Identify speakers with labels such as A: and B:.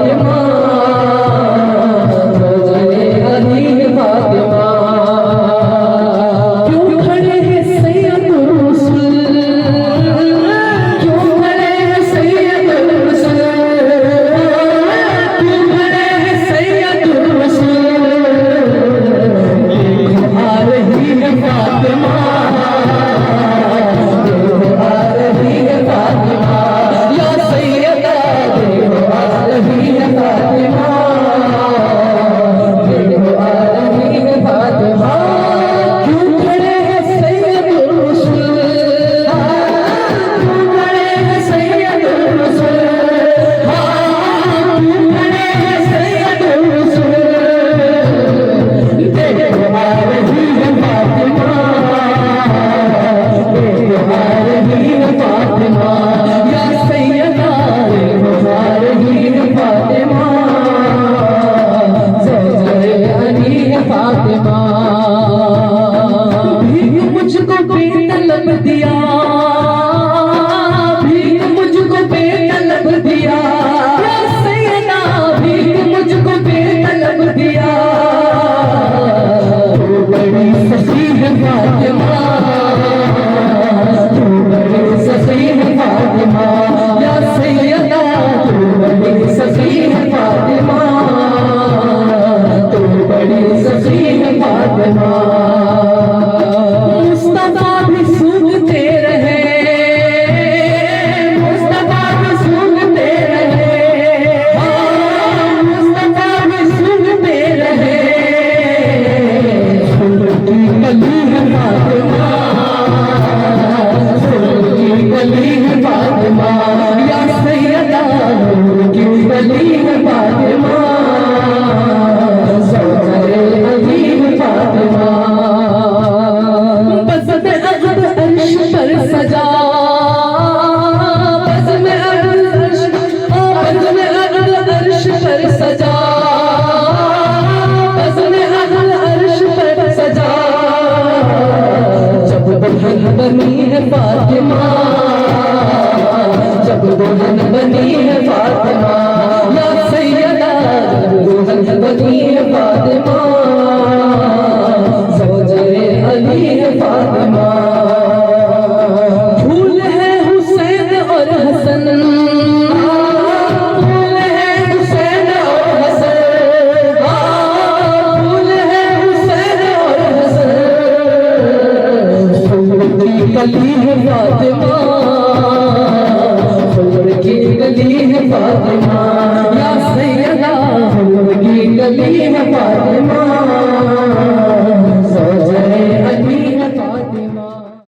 A: फातिमा, ज़ौज-ए अली है फातिमा। क्यों खड़े हैं सैयदुर रसूल, क्यों खड़े हैं सैयदुर रसूल, क्यों खड़े हैं सैयदुर रसूल। देखो आ रही है फातिमा, देखो आ रही है फातिमा, या सैयदा देखो आ रही है फातिमा, देखो आ रही है फातिमा। क्यों खड़े हैं सैयदुर रसूल, क्यों खड़े हैं सैयदुर रसूल, क्यों खड़े हैं सैयदुर रसूल। देखो आ रही है फातिमा, देखो आ रही है फातिमा, या सैयदा देखो आ रही है फातिमा, ज़ौज-ए अली है फातिमा। भीख मुझको बेतलब दिया, भीख मुझको बेतलब दिया, या सैयदा भीख मुझको बेतलब दिया। तू बड़ी सखी है फातिमा, तू बड़ी सखी है फातिमा, या सैयदा तू बड़ी सखी है फातिमा, तू बड़ी सखी है फातिमा। मुस्तफा भी सूंघते रहे, मुस्तफा भी सूंघते रहे, मुस्तफा भी सूंघते रहे। फूल की कली है फातिमा, फूल की कली है फातिमा, या सैयदा नूर की कली है फातिमा, ज़ौज-ए अली है फातिमा। बज़्म अक़द अर्श पर सजा, बज़्म अक़द अर्श, बज़्म अक़द अर्श पर सजा, बज़्म अक़द अर्श पर सजा। जब दुल्हन बनी है फातिमा, जब दुल्हन बनी है फातिमा, या सैयदा जब दुल्हन बनी है फातिमा, ज़ौज-ए अली है फातिमा। फूल है हुसैन और हसन, फूल है हुसैन और हसन, फूल है हुसैन और हसन। फूल की कली है फातिमा, फूल की कली है फातिमा, या सैयदा फूल की कली है फातिमा,